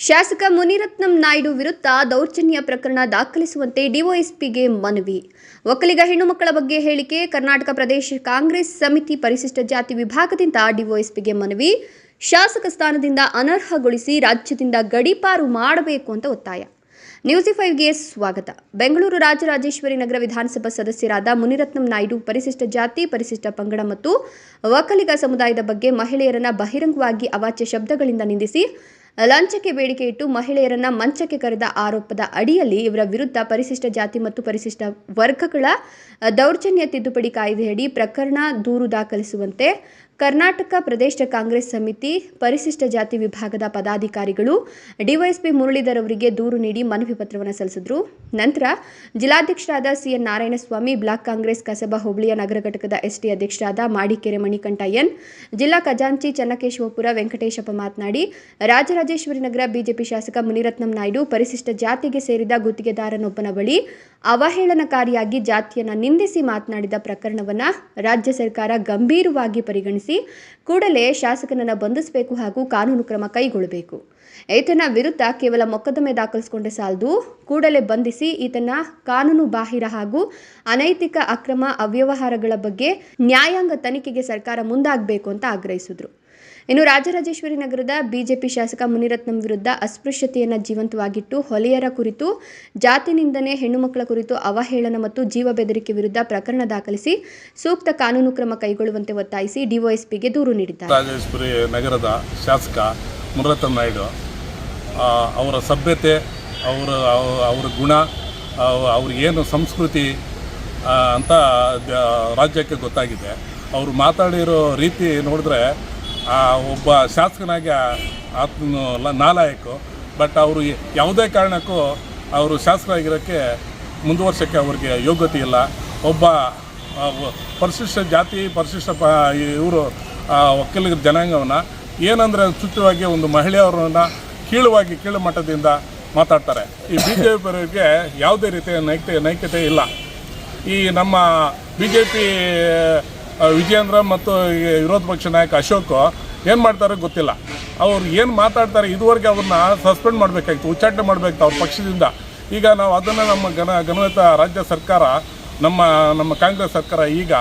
ಶಾಸಕ ಮುನಿರತ್ನಂ ನಾಯ್ಡು ವಿರುದ್ಧ ದೌರ್ಜನ್ಯ ಪ್ರಕರಣ ದಾಖಲಿಸುವಂತೆ ಡಿವೈಎಸ್ಪಿಗೆ ಮನವಿ. ಒಕ್ಕಲಿಗ ಹೆಣ್ಣು ಮಕ್ಕಳ ಬಗ್ಗೆ ಹೇಳಿಕೆ. ಕರ್ನಾಟಕ ಪ್ರದೇಶ ಕಾಂಗ್ರೆಸ್ ಸಮಿತಿ ಪರಿಶಿಷ್ಟ ಜಾತಿ ವಿಭಾಗದಿಂದ ಡಿವೈಎಸ್ಪಿಗೆ ಮನವಿ. ಶಾಸಕ ಸ್ಥಾನದಿಂದ ಅನರ್ಹಗೊಳಿಸಿ ರಾಜ್ಯದಿಂದ ಗಡೀಪಾರು ಮಾಡಬೇಕು ಅಂತ ಒತ್ತಾಯ. ನ್ಯೂಸ್ 5ಗೆ ಸ್ವಾಗತ. ಬೆಂಗಳೂರು ರಾಜರಾಜೇಶ್ವರಿ ನಗರ ವಿಧಾನಸಭಾ ಸದಸ್ಯರಾದ ಮುನಿರತ್ನಂ ನಾಯ್ಡು ಪರಿಶಿಷ್ಟ ಜಾತಿ, ಪರಿಶಿಷ್ಟ ಪಂಗಡ ಮತ್ತು ಒಕ್ಕಲಿಗ ಸಮುದಾಯದ ಬಗ್ಗೆ ಮಹಿಳೆಯರನ್ನ ಬಹಿರಂಗವಾಗಿ ಅವಾಚ್ಯ ಶಬ್ದಗಳಿಂದ ನಿಂದಿಸಿ ಲಂಚಕ್ಕೆ ಬೇಡಿಕೆ ಇಟ್ಟು ಮಹಿಳೆಯರನ್ನ ಮಂಚಕ್ಕೆ ಕರೆದ ಆರೋಪದ ಅಡಿಯಲ್ಲಿ ಇವರ ವಿರುದ್ಧ ಪರಿಶಿಷ್ಟ ಜಾತಿ ಮತ್ತು ಪರಿಶಿಷ್ಟ ವರ್ಗಗಳ ದೌರ್ಜನ್ಯ ತಿದ್ದುಪಡಿ ಕಾಯ್ದೆಯಡಿ ಪ್ರಕರಣ ದೂರು ದಾಖಲಿಸುವಂತೆ ಕರ್ನಾಟಕ ಪ್ರದೇಶ ಕಾಂಗ್ರೆಸ್ ಸಮಿತಿ ಪರಿಶಿಷ್ಟ ಜಾತಿ ವಿಭಾಗದ ಪದಾಧಿಕಾರಿಗಳು ಡಿವೈಎಸ್ಪಿ ಮುರಳೀಧರ್ ಅವರಿಗೆ ದೂರು ನೀಡಿ ಮನವಿ ಪತ್ರವನ್ನು ಸಲ್ಲಿಸಿದರು. ನಂತರ ಜಿಲ್ಲಾಧ್ಯಕ್ಷರಾದ ಸಿಎನ್ ನಾರಾಯಣಸ್ವಾಮಿ, ಬ್ಲಾಕ್ ಕಾಂಗ್ರೆಸ್ ಕಸಬಾ ಹೋಬಳಿಯ ನಗರ ಘಟಕದ ಎಸ್ಟಿ ಅಧ್ಯಕ್ಷರಾದ ಮಾಡಿಕೆರೆ ಮಣಿಕಂಠ ಎನ್, ಜಿಲ್ಲಾ ಖಜಾಂಚಿ ಚನ್ನಕೇಶವಪುರ ವೆಂಕಟೇಶಪ್ಪ ಮಾತನಾಡಿ, ರಾಜರಾಜೇಶ್ವರಿ ನಗರ ಬಿಜೆಪಿ ಶಾಸಕ ಮುನಿರತ್ನಂ ನಾಯ್ಡು ಪರಿಶಿಷ್ಟ ಜಾತಿಗೆ ಸೇರಿದ ಗುತ್ತಿಗೆದಾರನೊಬ್ಬನ ಬಳಿ ಅವಹೇಳನಕಾರಿಯಾಗಿ ಜಾತಿಯನ್ನು ನಿಂದಿಸಿ ಮಾತನಾಡಿದ ಪ್ರಕರಣವನ್ನು ರಾಜ್ಯ ಸರ್ಕಾರ ಗಂಭೀರವಾಗಿ ಪರಿಗಣಿಸಿ ಕೂಡಲೇ ಶಾಸಕನನ್ನು ಬಂಧಿಸಬೇಕು ಹಾಗೂ ಕಾನೂನು ಕ್ರಮ ಕೈಗೊಳ್ಳಬೇಕು. ಈತನ ವಿರುದ್ಧ ಕೇವಲ ಮೊಕದ್ದಮೆ ದಾಖಲಿಸಿಕೊಂಡೇ ಸಾಲದು, ಕೂಡಲೇ ಬಂಧಿಸಿ ಈತನ ಕಾನೂನು ಬಾಹಿರ ಹಾಗೂ ಅನೈತಿಕ ಅಕ್ರಮ ಅವ್ಯವಹಾರಗಳ ಬಗ್ಗೆ ನ್ಯಾಯಾಂಗ ತನಿಖೆಗೆ ಸರ್ಕಾರ ಮುಂದಾಗಬೇಕು ಅಂತ ಆಗ್ರಹಿಸಿದರು. ಇನ್ನು ರಾಜರಾಜೇಶ್ವರಿ ನಗರದ ಬಿಜೆಪಿ ಶಾಸಕ ಮುನಿರತ್ನಂ ವಿರುದ್ಧ ಅಸ್ಪೃಶ್ಯತೆಯನ್ನು ಜೀವಂತವಾಗಿಟ್ಟು ಹೊಲೆಯರ ಕುರಿತು ಜಾತಿ ನಿಂದನೆ, ಹೆಣ್ಣು ಮಕ್ಕಳ ಕುರಿತು ಅವಹೇಳನ ಮತ್ತು ಜೀವ ಬೆದರಿಕೆ ವಿರುದ್ಧ ಪ್ರಕರಣ ದಾಖಲಿಸಿ ಸೂಕ್ತ ಕಾನೂನು ಕ್ರಮ ಕೈಗೊಳ್ಳುವಂತೆ ಒತ್ತಾಯಿಸಿ ಡಿವೈಎಸ್ಪಿಗೆ ದೂರು ನೀಡಿದ್ದಾರೆ. ರಾಜರಾಜೇಶ್ವರಿ ನಗರದ ಶಾಸಕ ಮುನಿರತ್ನಂ ನಾಯ್ಡು ಅವರ ಸಭ್ಯತೆ, ಅವರ ಗುಣ, ಅವ್ರಿಗೇನು ಸಂಸ್ಕೃತಿ ಅಂತ ರಾಜ್ಯಕ್ಕೆ ಗೊತ್ತಾಗಿದೆ. ಅವರು ಮಾತಾಡಿರೋ ರೀತಿ ನೋಡಿದ್ರೆ ಒಬ್ಬ ಶಾಸಕನಾಗಿ ಆತನು ನಾಲಾಯಕು. ಬಟ್ ಅವರು ಯಾವುದೇ ಕಾರಣಕ್ಕೂ ಅವರು ಶಾಸಕರಾಗಿರೋಕ್ಕೆ ಮುಂದುವರ್ಸೋಕ್ಕೆ ಅವ್ರಿಗೆ ಯೋಗ್ಯತೆ ಇಲ್ಲ. ಒಬ್ಬ ಪರಿಶಿಷ್ಟ ಜಾತಿ, ಪರಿಶಿಷ್ಟ ಇವರು ಒಕ್ಕಲಿಗ ಜನಾಂಗವನ್ನು ಏನಂದರೆ ಸುತ್ತವಾಗಿ ಒಂದು ಮಹಿಳೆಯರನ್ನು ಕೀಳು ಮಟ್ಟದಿಂದ ಮಾತಾಡ್ತಾರೆ. ಈ ಬಿ ಜೆ ಪಿಯವರಿಗೆ ಯಾವುದೇ ರೀತಿಯ ನೈತಿಕತೆ ಇಲ್ಲ. ಈ ನಮ್ಮ ಬಿ ಜೆ ಪಿ ವಿಜಯೇಂದ್ರ ಮತ್ತು ವಿರೋಧ ಪಕ್ಷ ನಾಯಕ ಅಶೋಕ್ ಏನು ಮಾಡ್ತಾರೆ ಗೊತ್ತಿಲ್ಲ. ಅವ್ರು ಏನು ಮಾತಾಡ್ತಾರೆ, ಇದುವರೆಗೆ ಅವ್ರನ್ನ ಸಸ್ಪೆಂಡ್ ಮಾಡಬೇಕಾಗಿತ್ತು, ಉಚ್ಚಾಟನೆ ಮಾಡಬೇಕಾಗಿತ್ತು ಅವ್ರ ಪಕ್ಷದಿಂದ. ಈಗ ನಾವು ಅದನ್ನು ನಮ್ಮ ಗಣನೀಯ ರಾಜ್ಯ ಸರ್ಕಾರ, ನಮ್ಮ ಕಾಂಗ್ರೆಸ್ ಸರ್ಕಾರ ಈಗ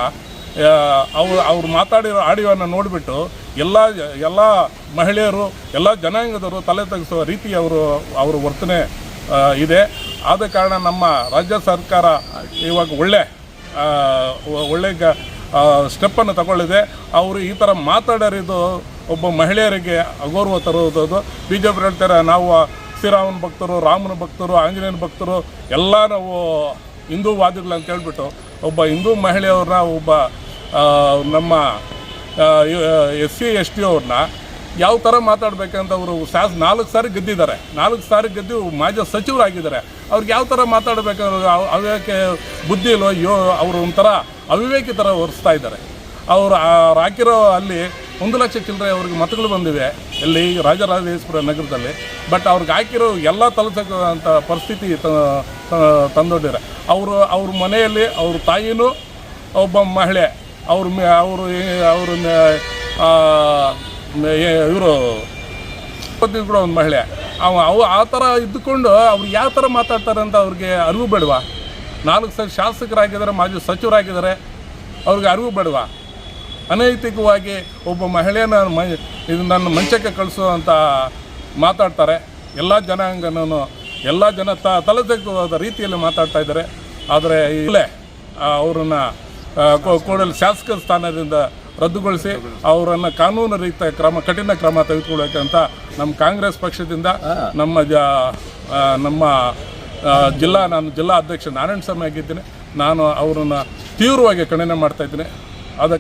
ಅವ್ರು ಮಾತಾಡಿರೋ ಆಡಿಯೋವನ್ನು ನೋಡಿಬಿಟ್ಟು ಎಲ್ಲ ಮಹಿಳೆಯರು, ಎಲ್ಲ ಜನಾಂಗದವರು ತಲೆ ತಗ್ಗಿಸುವ ರೀತಿ ಅವರ ವರ್ತನೆ ಇದೆ. ಆದ ಕಾರಣ ನಮ್ಮ ರಾಜ್ಯ ಸರ್ಕಾರ ಇವಾಗ ಒಳ್ಳೆ ಸ್ಟೆಪ್ಪನ್ನು ತಗೊಳ್ಳಿದೆ. ಅವರು ಈ ಥರ ಮಾತಾಡೋರಿದು ಒಬ್ಬ ಮಹಿಳೆಯರಿಗೆ ಅಗೌರವ ತರುವುದು. ಬಿ ಜೆ ಪಿ ಹೇಳ್ತಾರೆ ನಾವು ಶ್ರೀರಾಮನ ಭಕ್ತರು, ರಾಮನ ಭಕ್ತರು, ಆಂಜನೇಯನ ಭಕ್ತರು, ಎಲ್ಲ ನಾವು ಹಿಂದೂವಾದಿಗಳು ಅಂತ ಹೇಳ್ಬಿಟ್ಟು ಒಬ್ಬ ಹಿಂದೂ ಮಹಿಳೆಯವ್ರನ್ನ, ಒಬ್ಬ ನಮ್ಮ SC ST ಅವ್ರನ್ನ ಯಾವ ಥರ ಮಾತಾಡಬೇಕಂತ ಅವರು 4 ಸಾರಿ ಗೆದ್ದಿದ್ದಾರೆ. 4 ಸಾರಿ ಗೆದ್ದು ಮಾಜಿ ಸಚಿವರಾಗಿದ್ದಾರೆ. ಅವ್ರಿಗೆ ಯಾವ ಥರ ಮಾತಾಡಬೇಕಂದ್ರೆ ಅವ್ರಿಗೆ ಬುದ್ಧಿ ಇಲ್ಲೋ, ಅವರು ಒಂಥರ ಅವಿವೇಕಿ ಥರ ವರ್ಸ್ತಾ ಇದ್ದಾರೆ. ಅವರು ಹಾಕಿರೋ ಅಲ್ಲಿ 1 ಲಕ್ಷ ಚಿಲ್ಲರೆ ಅವ್ರಿಗೆ ಮತಗಳು ಬಂದಿವೆ ಇಲ್ಲಿ ರಾಜರಾಜೇಶ್ವರಿ ನಗರದಲ್ಲಿ. ಬಟ್ ಅವ್ರಿಗೆ ಹಾಕಿರೋ ಎಲ್ಲ ತಲುಪಂಥ ಪರಿಸ್ಥಿತಿ ತಂದೊಡ್ಡಿದ್ದಾರೆ. ಅವ್ರ ಮನೆಯಲ್ಲಿ ಅವ್ರ ತಾಯಿನೂ ಒಬ್ಬ ಮಹಿಳೆ, ಇವರು ಕೂಡ ಒಂದು ಮಹಿಳೆ. ಆ ಥರ ಇದ್ದುಕೊಂಡು ಅವ್ರು ಯಾವ ಥರ ಮಾತಾಡ್ತಾರೆ ಅಂತ ಅವ್ರಿಗೆ ಅರಿವು ಬೇಡವಾ? 4 ಸಾರಿ ಶಾಸಕರಾಗಿದ್ದಾರೆ, ಮಾಜಿ ಸಚಿವರಾಗಿದ್ದಾರೆ, ಅವ್ರಿಗೆ ಅರಿವು ಬೇಡವಾ? ಅನೈತಿಕವಾಗಿ ಒಬ್ಬ ಮಹಿಳೆಯನ್ನು ನನ್ನ ಮಂಚಕ್ಕೆ ಕಳಿಸುವಂಥ ಮಾತಾಡ್ತಾರೆ. ಎಲ್ಲ ಜನಾಂಗನೂ, ಎಲ್ಲ ಜನ ತಲೆ ತೆಗೆದುವಾದ ರೀತಿಯಲ್ಲಿ ಮಾತಾಡ್ತಾ ಇದ್ದಾರೆ. ಆದರೆ ಇಲ್ಲೇ ಅವರನ್ನು ಕೂಡಲೇ ಶಾಸಕ ಸ್ಥಾನದಿಂದ ರದ್ದುಗೊಳಿಸಿ ಅವರನ್ನು ಕಾನೂನು ರೀತಿಯ ಕಠಿಣ ಕ್ರಮ ತೆಗೆದುಕೊಳ್ಳಬೇಕಂತ ನಮ್ಮ ಕಾಂಗ್ರೆಸ್ ಪಕ್ಷದಿಂದ ನಮ್ಮ ನಾನು ಜಿಲ್ಲಾ ಅಧ್ಯಕ್ಷ ನಾರಾಯಣಸ್ವಾಮಿ ಆಗಿದ್ದೀನಿ. ನಾನು ಅವರನ್ನು ತೀವ್ರವಾಗಿ ಖಂಡನೆ ಮಾಡ್ತಾಯಿದ್ದೀನಿ. ಅದಕ್ಕೆ